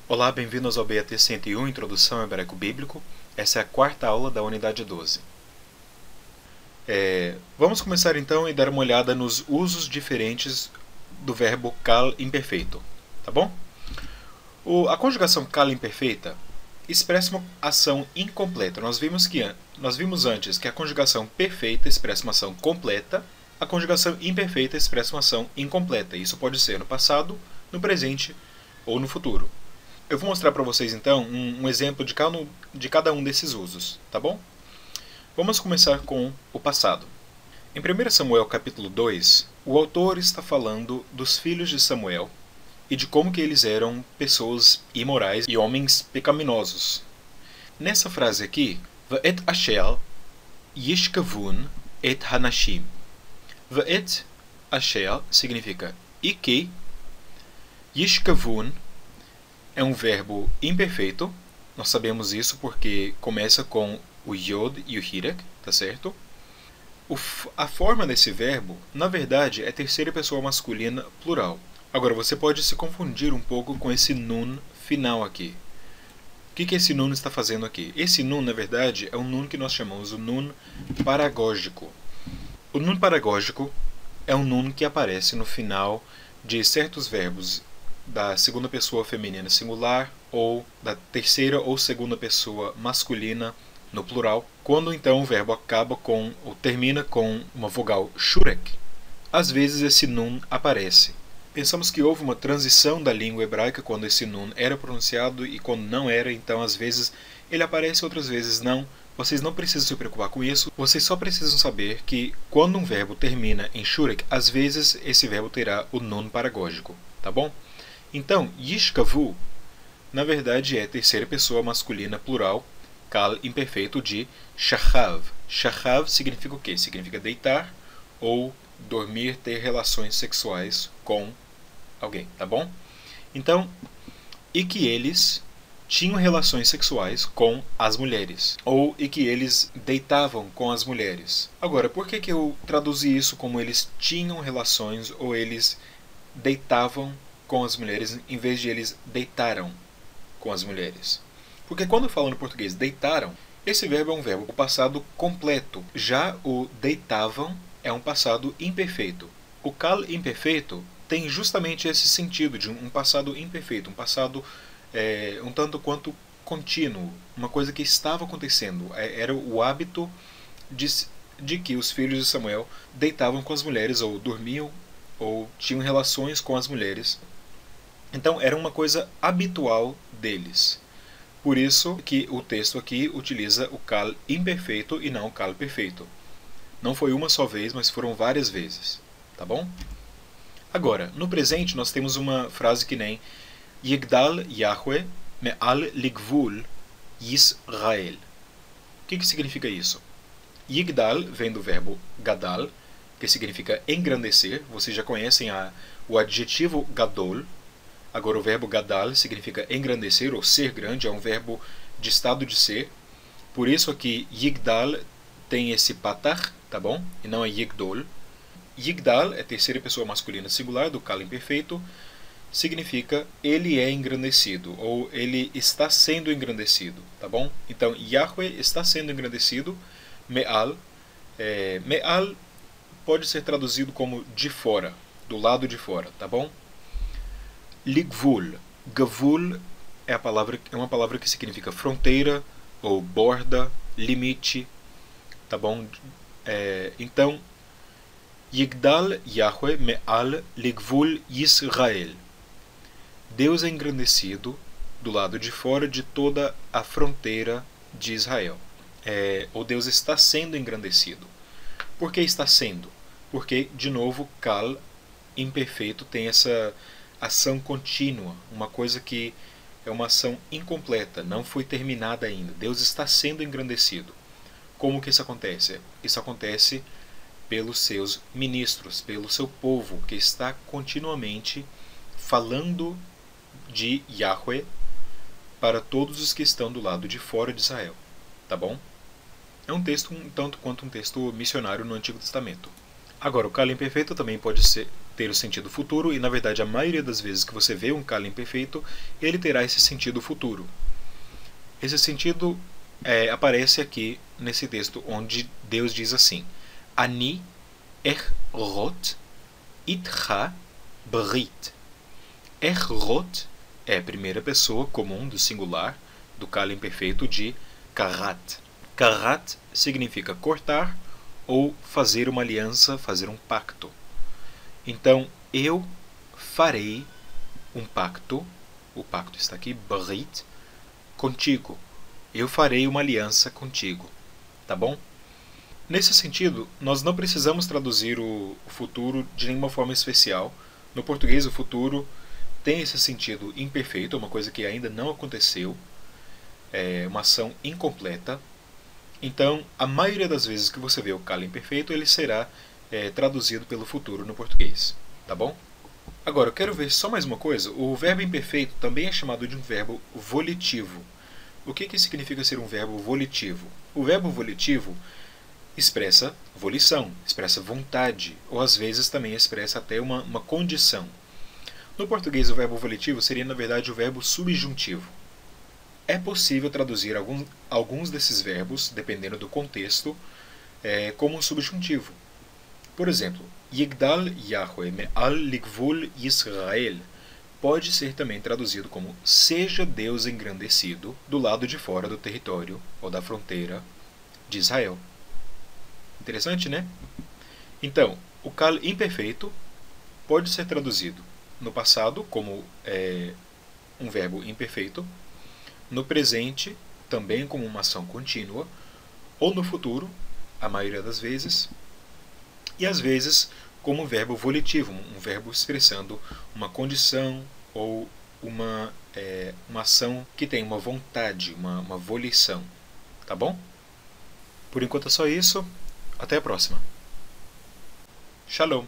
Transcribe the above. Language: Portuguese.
Olá, bem-vindos ao BAT 101, Introdução ao Hebraico Bíblico. Essa é a quarta aula da unidade 12. Vamos começar então e dar uma olhada nos usos diferentes do verbo kal imperfeito, tá bom? A conjugação kal imperfeita expressa uma ação incompleta. Nós vimos antes que a conjugação perfeita expressa uma ação completa, a conjugação imperfeita expressa uma ação incompleta. Isso pode ser no passado, no presente ou no futuro. Eu vou mostrar para vocês então um exemplo de cada um desses usos, tá bom? Vamos começar com o passado. Em 1 Samuel capítulo 2, o autor está falando dos filhos de Samuel e de como que eles eram pessoas imorais e homens pecaminosos. Nessa frase aqui, Va'et Ashel Yishkavun et Hanashim. Va'et Ashel significa e que, Yishkavun é um verbo imperfeito. Nós sabemos isso porque começa com o Yod e o Hirak, tá certo? A forma desse verbo, na verdade, é terceira pessoa masculina plural. Agora, você pode se confundir um pouco com esse nun final aqui. O que esse nun está fazendo aqui? Esse nun, na verdade, é um nun que nós chamamos o nun paragógico. O nun paragógico é um nun que aparece no final de certos verbos da segunda pessoa feminina singular ou da terceira ou segunda pessoa masculina no plural, quando então o verbo acaba com ou termina com uma vogal shurek. Às vezes esse nun aparece. Pensamos que houve uma transição da língua hebraica quando esse nun era pronunciado e quando não era, então às vezes ele aparece, outras vezes não. Vocês não precisam se preocupar com isso, vocês só precisam saber que quando um verbo termina em shurek, às vezes esse verbo terá o nun paragógico, tá bom? Então, Yishkavu, na verdade, é terceira pessoa masculina plural, kal imperfeito de shachav. Shachav significa o quê? Significa deitar ou dormir, ter relações sexuais com alguém, tá bom? Então, e que eles tinham relações sexuais com as mulheres, ou e que eles deitavam com as mulheres. Agora, por que eu traduzi isso como eles tinham relações ou eles deitavam com as mulheres, em vez de eles deitaram com as mulheres? Porque quando eu falo no português deitaram, esse verbo é um verbo passado completo. Já o deitavam é um passado imperfeito. O kal imperfeito tem justamente esse sentido de um passado imperfeito, um passado um tanto quanto contínuo, uma coisa que estava acontecendo. Era o hábito de que os filhos de Samuel deitavam com as mulheres, ou dormiam, ou tinham relações com as mulheres. Então era uma coisa habitual deles. Por isso que o texto aqui utiliza o kal imperfeito e não o kal perfeito. Não foi uma só vez, mas foram várias vezes. Tá bom? Agora, no presente nós temos uma frase que nem Yigdal Yahweh me'al ligvul Yisrael. O que significa isso? Yigdal vem do verbo gadal, que significa engrandecer. Vocês já conhecem o adjetivo gadol. Agora o verbo gadal significa engrandecer ou ser grande, é um verbo de estado de ser. Por isso aqui Yigdal tem esse patar, tá bom? E não é Yigdol. Yigdal é terceira pessoa masculina singular do kal imperfeito, significa ele é engrandecido, ou ele está sendo engrandecido, tá bom? Então Yahweh está sendo engrandecido, me'al. Me'al pode ser traduzido como de fora, do lado de fora, tá bom? Ligvul. Gavul é uma palavra que significa fronteira, ou borda, limite, tá bom? Então, Yigdal Yahweh me'al ligvul Yisrael. Deus é engrandecido do lado de fora de toda a fronteira de Israel. Ou Deus está sendo engrandecido. Por que está sendo? Porque, de novo, kal imperfeito tem essa ação contínua, uma coisa que é uma ação incompleta, não foi terminada ainda. Deus está sendo engrandecido. Como que isso acontece? Isso acontece pelos seus ministros, pelo seu povo, que está continuamente falando de Yahweh para todos os que estão do lado de fora de Israel. Tá bom? É um texto um tanto quanto um texto missionário no Antigo Testamento. Agora, o kal imperfeito também pode ser ter o sentido futuro e, na verdade, a maioria das vezes que você vê um Kal imperfeito, ele terá esse sentido futuro. Esse sentido aparece aqui nesse texto onde Deus diz assim: Ani echrot itcha brit. Echrot é a primeira pessoa comum do singular do Kal imperfeito de karat. Karat significa cortar ou fazer uma aliança, fazer um pacto. Então, eu farei um pacto, o pacto está aqui, brit, contigo. Eu farei uma aliança contigo. Tá bom? Nesse sentido, nós não precisamos traduzir o futuro de nenhuma forma especial. No português, o futuro tem esse sentido imperfeito, uma coisa que ainda não aconteceu, é uma ação incompleta. Então, a maioria das vezes que você vê o Kal imperfeito, ele será traduzido pelo futuro no português. Tá bom? Agora, eu quero ver só mais uma coisa. O verbo imperfeito também é chamado de um verbo volitivo. O que significa ser um verbo volitivo? O verbo volitivo expressa volição, expressa vontade, ou às vezes também expressa até uma condição. No português, o verbo volitivo seria, na verdade, o verbo subjuntivo. É possível traduzir alguns desses verbos, dependendo do contexto, como um subjuntivo. Por exemplo, Yigdal Yahweh me'al ligvul Yisrael pode ser também traduzido como seja Deus engrandecido do lado de fora do território ou da fronteira de Israel. Interessante, né? Então, o Kal imperfeito pode ser traduzido no passado como um verbo imperfeito, no presente também como uma ação contínua, ou no futuro, a maioria das vezes, e às vezes como um verbo volitivo, um verbo expressando uma condição ou uma ação que tem uma vontade, uma volição. Tá bom? Por enquanto é só isso. Até a próxima. Shalom!